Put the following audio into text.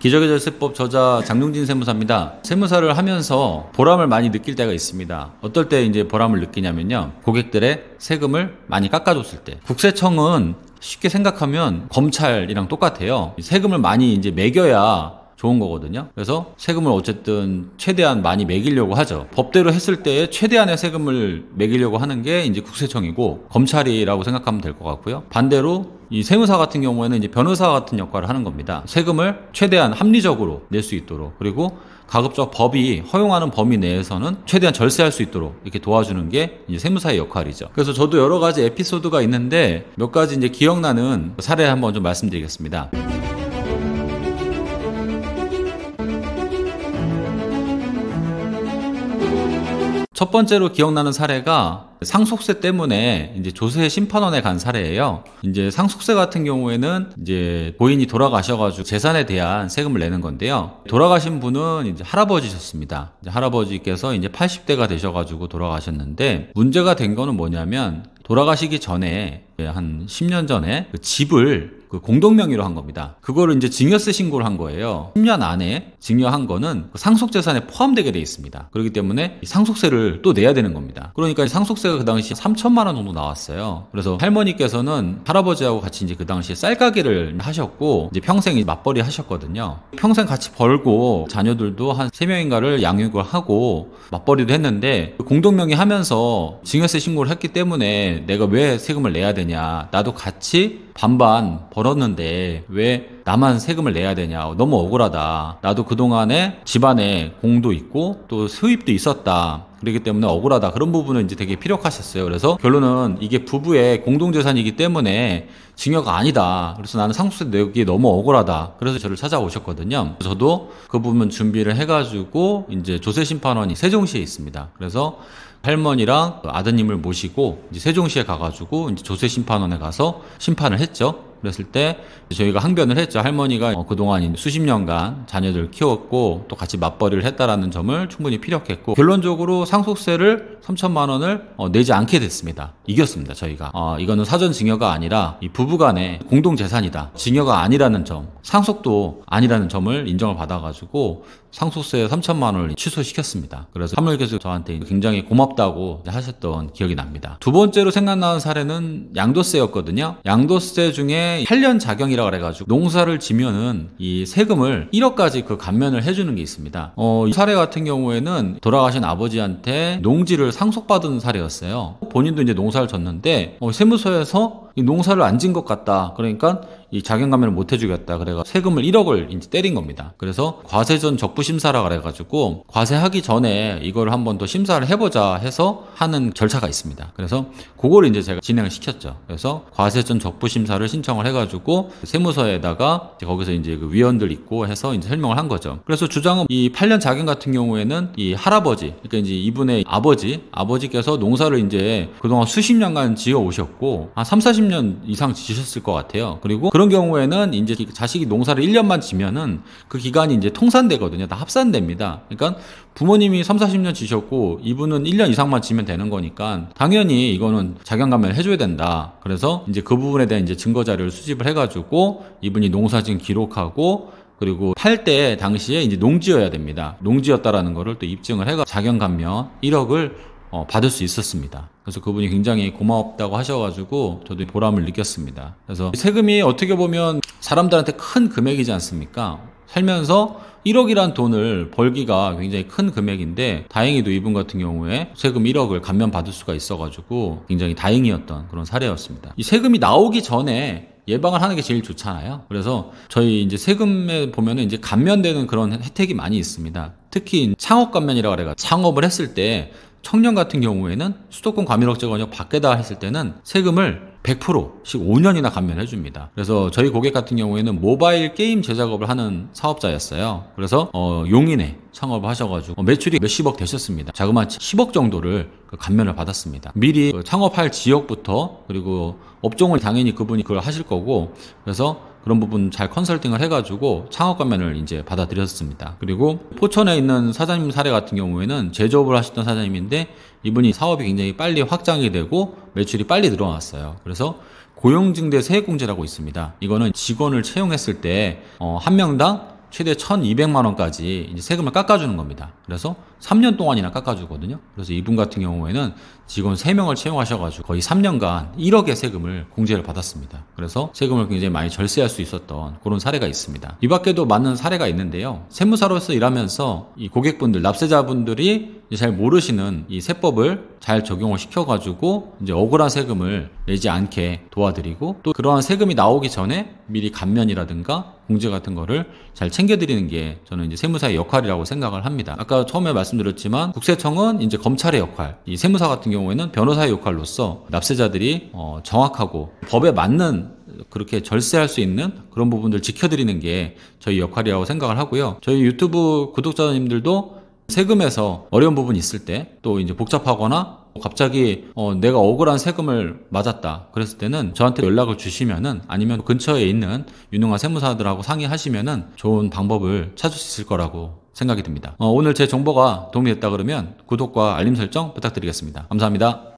기적의 절세법 저자 장용진 세무사입니다. 세무사를 하면서 보람을 많이 느낄 때가 있습니다. 어떨 때 이제 보람을 느끼냐면요. 고객들의 세금을 많이 깎아줬을 때. 국세청은 쉽게 생각하면 검찰이랑 똑같아요. 세금을 많이 이제 매겨야 좋은 거거든요. 그래서 세금을 어쨌든 최대한 많이 매기려고 하죠. 법대로 했을 때 최대한의 세금을 매기려고 하는 게 이제 국세청이고 검찰이라고 생각하면 될 것 같고요. 반대로 이 세무사 같은 경우에는 이제 변호사 같은 역할을 하는 겁니다. 세금을 최대한 합리적으로 낼 수 있도록, 그리고 가급적 법이 허용하는 범위 내에서는 최대한 절세할 수 있도록 이렇게 도와주는 게 이제 세무사의 역할이죠. 그래서 저도 여러 가지 에피소드가 있는데 몇 가지 이제 기억나는 사례 한번 좀 말씀드리겠습니다. 첫 번째로 기억나는 사례가 상속세 때문에 이제 조세 심판원에 간 사례예요. 이제 상속세 같은 경우에는 이제 고인이 돌아가셔가지고 재산에 대한 세금을 내는 건데요. 돌아가신 분은 이제 할아버지셨습니다. 이제 할아버지께서 이제 80대가 되셔가지고 돌아가셨는데, 문제가 된 거는 뭐냐면 돌아가시기 전에 한 10년 전에 그 집을 공동명의로 한 겁니다. 그거를 이제 증여세 신고를 한 거예요. 10년 안에 증여한 거는 상속재산에 포함되게 돼 있습니다. 그렇기 때문에 상속세를 또 내야 되는 겁니다. 그러니까 상속세가 그 당시 3천만 원 정도 나왔어요. 그래서 할머니께서는 할아버지하고 같이 이제 그 당시에 쌀가게를 하셨고 이제 평생 맞벌이 하셨거든요. 평생 같이 벌고 자녀들도 한 3명인가를 양육을 하고 맞벌이도 했는데, 공동명의 하면서 증여세 신고를 했기 때문에 내가 왜 세금을 내야 되냐, 나도 같이 반반 벌었는데 왜 나만 세금을 내야 되냐, 너무 억울하다, 나도 그동안에 집안에 공도 있고 또 수입도 있었다, 그렇기 때문에 억울하다, 그런 부분은 이제 되게 피력하셨어요. 그래서 결론은 이게 부부의 공동재산이기 때문에 증여가 아니다, 그래서 나는 상속세 내기 너무 억울하다, 그래서 저를 찾아오셨거든요. 저도 그 부분 준비를 해가지고 이제 조세심판원이 세종시에 있습니다. 그래서 할머니랑 아드님을 모시고 이제 세종시에 가가지고 이제 조세심판원에 가서 심판을 했죠. 그랬을 때 저희가 항변을 했죠. 할머니가 그동안 수십 년간 자녀들을 키웠고 또 같이 맞벌이를 했다라는 점을 충분히 피력했고, 결론적으로 상속세를 3천만 원을 내지 않게 됐습니다. 이겼습니다, 저희가. 이거는 사전 증여가 아니라 이 부부간의 공동재산이다, 증여가 아니라는 점, 상속도 아니라는 점을 인정을 받아가지고 상속세 3천만 원을 취소시켰습니다. 그래서 사무엘께서 저한테 굉장히 고맙다고 하셨던 기억이 납니다. 두 번째로 생각나는 사례는 양도세였거든요. 양도세 중에 8년 자경이라고 그래가지고 농사를 지면은 이 세금을 1억까지 그 감면을 해주는 게 있습니다. 이 사례 같은 경우에는 돌아가신 아버지한테 농지를 상속받은 사례였어요. 본인도 이제 농사를 졌는데 세무서에서 이 농사를 안 진 것 같다, 그러니까 이 자경 감면을 못 해주겠다, 그래가 세금을 1억을 이제 때린 겁니다. 그래서 과세전 적부심사라 그래가지고 과세하기 전에 이걸 한번 더 심사를 해보자 해서 하는 절차가 있습니다. 그래서 그걸 이제 제가 진행을 시켰죠. 그래서 과세전 적부심사를 신청을 해가지고 세무서에다가 이제 거기서 이제 그 위원들 있고 해서 이제 설명을 한 거죠. 그래서 주장은 이 8년 자경 같은 경우에는 이 할아버지, 그러니까 이제 이분의 아버지께서 농사를 이제 그동안 수십 년간 지어 오셨고 한 30-40년 이상 지셨을 것 같아요. 그리고 그런 경우에는 이제 자식이 농사를 1년만 지면은 그 기간이 이제 통산되거든요. 다 합산됩니다. 그러니까 부모님이 30-40년 지셨고 이분은 1년 이상만 지면 되는 거니까 당연히 이거는 자경 감면을 해줘야 된다. 그래서 이제 그 부분에 대한 이제 증거 자료를 수집을 해가지고 이분이 농사진 기록하고, 그리고 팔 때 당시에 이제 농지여야 됩니다. 농지였다라는 거를 또 입증을 해가 자경 감면 1억을 받을 수 있었습니다. 그래서 그분이 굉장히 고맙다고 하셔가지고 저도 보람을 느꼈습니다. 그래서 세금이 어떻게 보면 사람들한테 큰 금액이지 않습니까? 살면서 1억이란 돈을 벌기가 굉장히 큰 금액인데, 다행히도 이분 같은 경우에 세금 1억을 감면받을 수가 있어가지고 굉장히 다행이었던 그런 사례였습니다. 이 세금이 나오기 전에 예방을 하는 게 제일 좋잖아요. 그래서 저희 이제 세금에 보면은 이제 감면되는 그런 혜택이 많이 있습니다. 특히 창업 감면이라고 그래가지고 창업을 했을 때 청년 같은 경우에는 수도권 과밀억제권역 밖에다 했을 때는 세금을 100%씩 5년이나 감면해 줍니다. 그래서 저희 고객 같은 경우에는 모바일 게임 제작업을 하는 사업자였어요. 그래서 용인에 창업을 하셔가지고 매출이 몇십억 되셨습니다. 자그마치 10억 정도를 감면을 받았습니다. 미리 창업할 지역부터, 그리고 업종을 당연히 그분이 그걸 하실 거고, 그래서 그런 부분 잘 컨설팅을 해가지고 창업 감면을 이제 받아들였습니다. 그리고 포천에 있는 사장님 사례 같은 경우에는 제조업을 하셨던 사장님인데 이분이 사업이 굉장히 빨리 확장이 되고 매출이 빨리 늘어났어요. 그래서 고용증대 세액공제라고 있습니다. 이거는 직원을 채용했을 때 한 명당 최대 1,200만 원까지 이제 세금을 깎아주는 겁니다. 그래서 3년 동안이나 깎아주거든요. 그래서 이분 같은 경우에는 직원 3명을 채용하셔가지고 거의 3년간 1억의 세금을 공제를 받았습니다. 그래서 세금을 굉장히 많이 절세할 수 있었던 그런 사례가 있습니다. 이 밖에도 많은 사례가 있는데요. 세무사로서 일하면서 이 고객분들, 납세자분들이 잘 모르시는 이 세법을 잘 적용을 시켜가지고 이제 억울한 세금을 내지 않게 도와드리고, 또 그러한 세금이 나오기 전에 미리 감면이라든가 공제 같은 거를 잘 챙겨드리는 게 저는 이제 세무사의 역할이라고 생각을 합니다. 아까 처음에 말씀드렸지만 국세청은 이제 검찰의 역할, 이 세무사 같은 경우에는 변호사의 역할로서 납세자들이 정확하고 법에 맞는 그렇게 절세할 수 있는 그런 부분들 지켜드리는 게 저희 역할이라고 생각을 하고요. 저희 유튜브 구독자님들도 세금에서 어려운 부분이 있을 때, 또 이제 복잡하거나 갑자기 내가 억울한 세금을 맞았다 그랬을 때는 저한테 연락을 주시면은, 아니면 근처에 있는 유능한 세무사들하고 상의하시면은 좋은 방법을 찾을 수 있을 거라고 생각이 듭니다. 오늘 제 정보가 도움이 됐다 그러면 구독과 알림 설정 부탁드리겠습니다. 감사합니다.